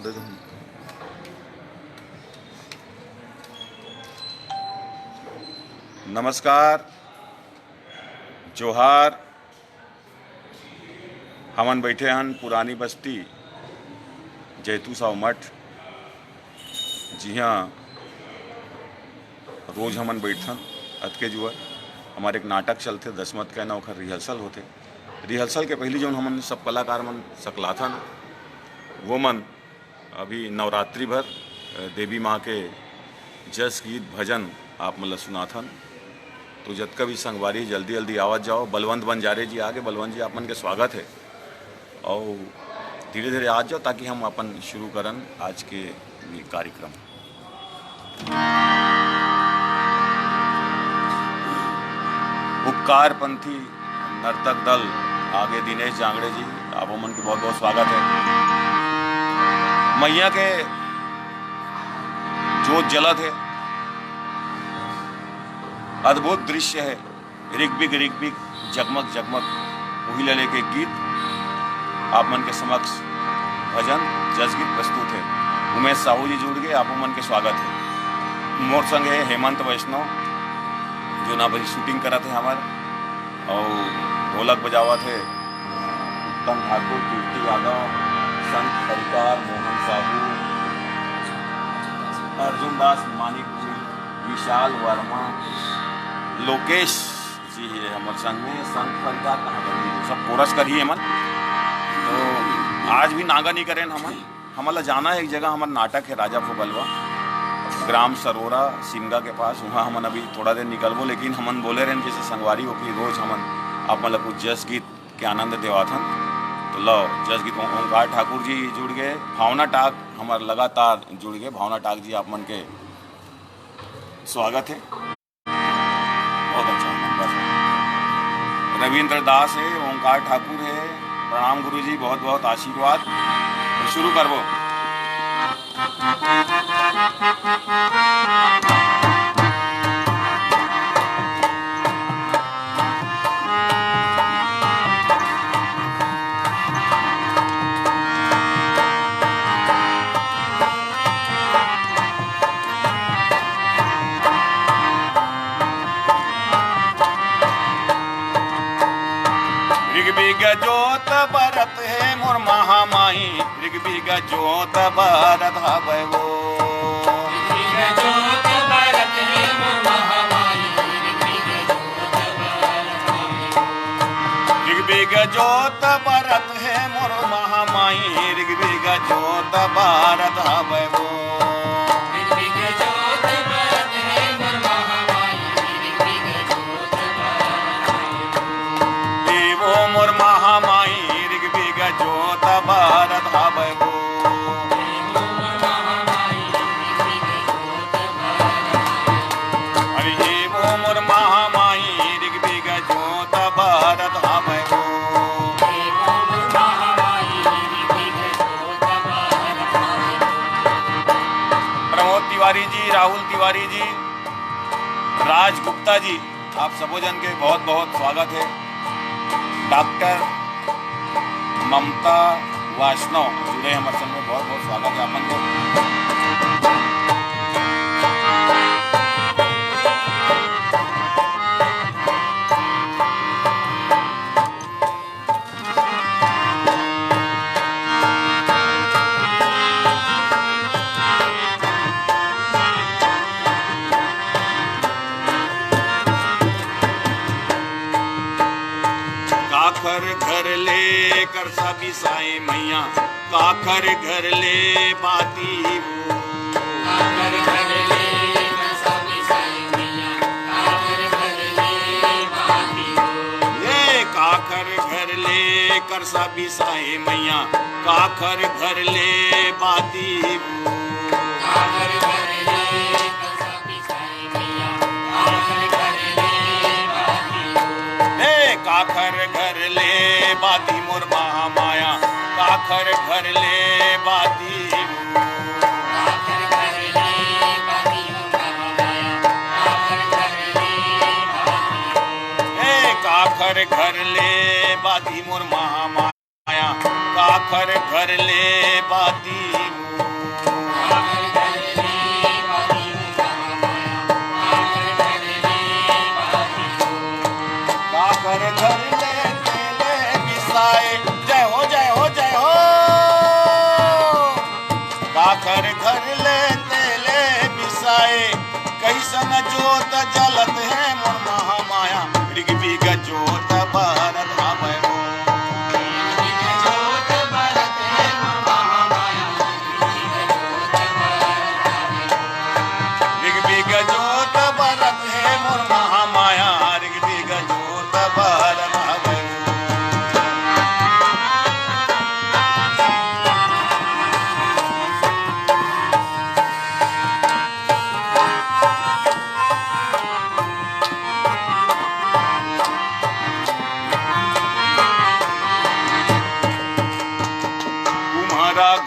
दे दो। नमस्कार, जोहार। हमन बैठे हन पुरानी बस्ती जैतू साव मठ। जी हाँ, रोज हमन बैठन अतके जुआ हमारे एक नाटक चलते दसमत का ना ओखर रिहर्सल होते। रिहर्सल के पहली जो हमन सब कलाकार मन सकलाथन वो मन अभी नवरात्रि भर देवी माँ के जस गीत भजन आप मतलब सुनाथन। तो जतका भी संगवारी जल्दी जल्दी आवत जाओ। बलवंत बंजारे जी आगे, बलवंत जी आप मन के स्वागत है और धीरे धीरे आ जाओ ताकि हम अपन शुरू करन आज के कार्यक्रम। उपकारपंथी नर्तक दल आगे दिनेश जांगड़े जी आप मन के बहुत बहुत स्वागत है। मैया के जोत जलत है, अद्भुत दृश्य है। रिगबिग रिगबिग जगमग जगमग वही लले के गीत आप मन के समक्ष भजन जस गीत प्रस्तुत है। उमेश साहू जी जुड़ गए, आप मन के स्वागत है। मोर संग है हेमंत वैष्णव जो ना भाई शूटिंग करा थे हमारे, और ढोलक बजावा थे उत्तम ठाकुर, कीर्ति यादव, संत हरिकार, मोहन साहू, अर्जुन दास मानिक जी, विशाल वर्मा, लोकेश जी है हमारे संग में। संत हरिकार कहाँ सब कोरस करिए हमन। तो आज भी नागा नहीं करें हमला जाना है एक जगह। हमारा नाटक है राजा फोगलवा, ग्राम सरोरा सिमगा के पास। वहाँ हमन अभी थोड़ा देर निकलबो, लेकिन हमन बोले रहे जैसे संगवारी हो कि रोज हमन आप मतलब कुछ जस गीत के आनंद देवाथन। तो लो जस गीत ओंकार ठाकुर जी जुड़ गए, भावना टाक हमारे लगातार जुड़ गए। भावना टाक जी आप मन के स्वागत है, बहुत अच्छा। रविंद्र दास है, ओंकार ठाकुर है, प्रणाम गुरु जी, बहुत बहुत आशीर्वाद। तो शुरू करबो। ऋग्विग जोत बरत है मोर महामाई, ऋग्विग जोत बरत हवै वो। ऋग्विग जोत बरत है मोर महामाई, ऋग्विग जोत बरत है मोर महामाई, ऋग्विग जोत बरत हवै वो। ऋग्विग जोत बरत है मोर महामाई, ऋग्विग जोत बरत देवो मोर महामाई, ऋग्विग जोत बरत हवै वो। अरे देवो मोर महामाई, ऋग्विग जोत बरत हवै वो। प्रमोद तिवारी जी, राहुल तिवारी जी, राज गुप्ता जी, आप सबो जन के बहुत बहुत स्वागत है। डॉक्टर ममता वैष्णव जुड़े हमारे संग में, बहुत बहुत स्वागत है अपन को। काखर घर ले कर सभी साई मैया, काखर घर ले बाती वो। काखर घर ले कर सभी साई मैया, काखर घर ले बाती वो। ये काखर घर ले कर सभी साई मैया, काखर घर ले बाती वो। काखर घर ले कर सभी साई मैया, काखर घर ले बाती वो। हे काखर घर ले बाती मोर महामाया, काखर घर ले बाती वो। काखर घर ले बाती मोर महामाया, काखर घर ले बाती वो। हे काखर घर ले बाती मोर महामाया, काखर घर ले बाती वो। आकर घर ले तेले बिसाए कैसन जोत जलत है मोर महामाया ऋग्विग जोत भरत भावे हो जोत भरत है मोर महामाया ऋग्विग जोत भरत है मोर महामाया ऋग्विग जोत भरत भावे हो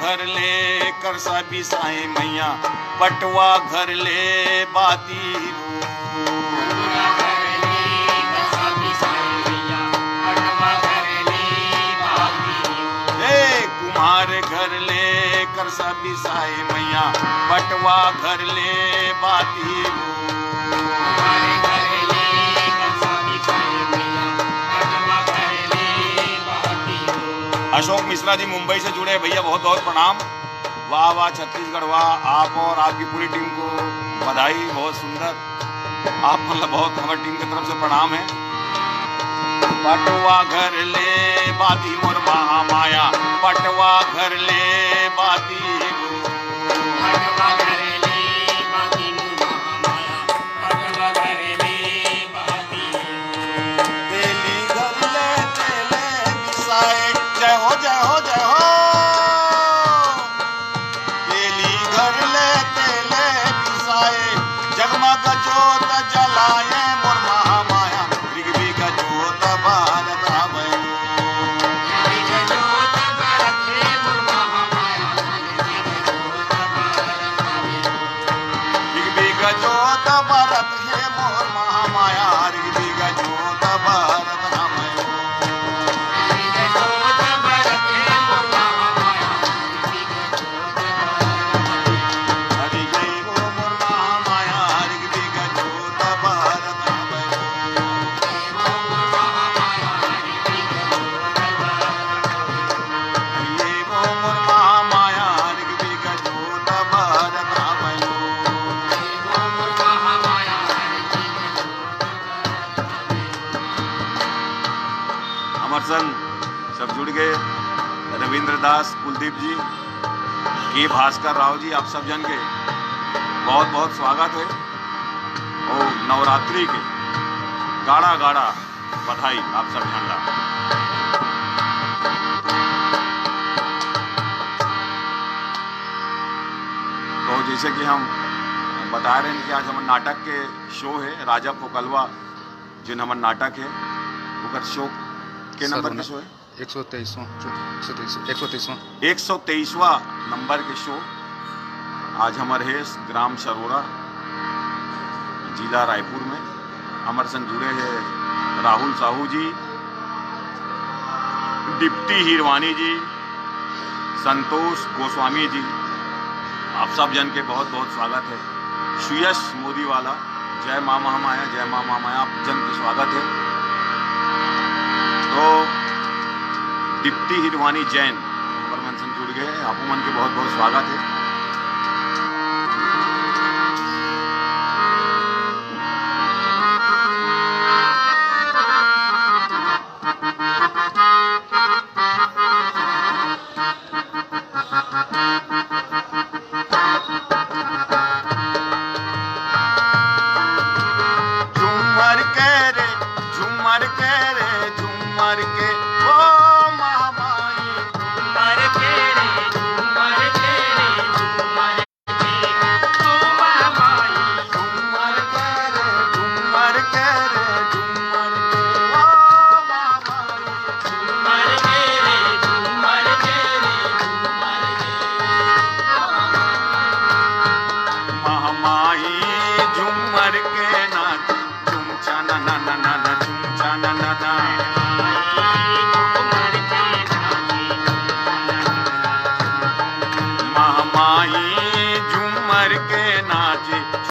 घर ले कर सा बिसाए मैया पटवा घर ले बाती कुम्हार घर ले कर सा बिसाए मैया पटवा घर ले बाती अशोक मिश्रा जी मुंबई से जुड़े भैया बहुत बहुत प्रणाम। वाह वाह छत्तीसगढ़ वाह। आप और आपकी पूरी टीम को बधाई। बहुत सुंदर आप मतलब बहुत हमारी टीम की तरफ से प्रणाम है। पटवा घर ले बाती मोर महामाया पटवा घर ले बाती जय हो जय हो जय हो तेली घर ले तेले बिसाए जगमग जोत जलाए मोर महामाया ऋग्विग जोत भरत भावे ऋग्विग जोत भरत है मोर महामाया ऋग्विग जोत भरत भावे संग सब जुड़ गए। रविंद्र दास कुलदीप जी के भास्कर राव जी आप सब जन के बहुत बहुत स्वागत है और नवरात्रि के गाढ़ा गाढ़ा बधाई आप सब जन ला। तो जैसे कि हम बता रहे हैं कि आज हमारे नाटक के शो है राजा पोकलवा जिन हमारे नाटक है वो शो के नंबर के शो है 123वां नंबर के शो आज हमारे है ग्राम सरोरा जिला रायपुर में। हमारे संग जुड़े हैं राहुल साहू जी दीप्ति हिरवानी जी संतोष गोस्वामी जी आप सब जन के बहुत बहुत स्वागत है। सुयश मोदी वाला जय माँ महामाया आप जन के स्वागत है। तो दीप्ति हिरवानी जैन हमारे मन से जुड़ गए आप मन के बहुत बहुत स्वागत है।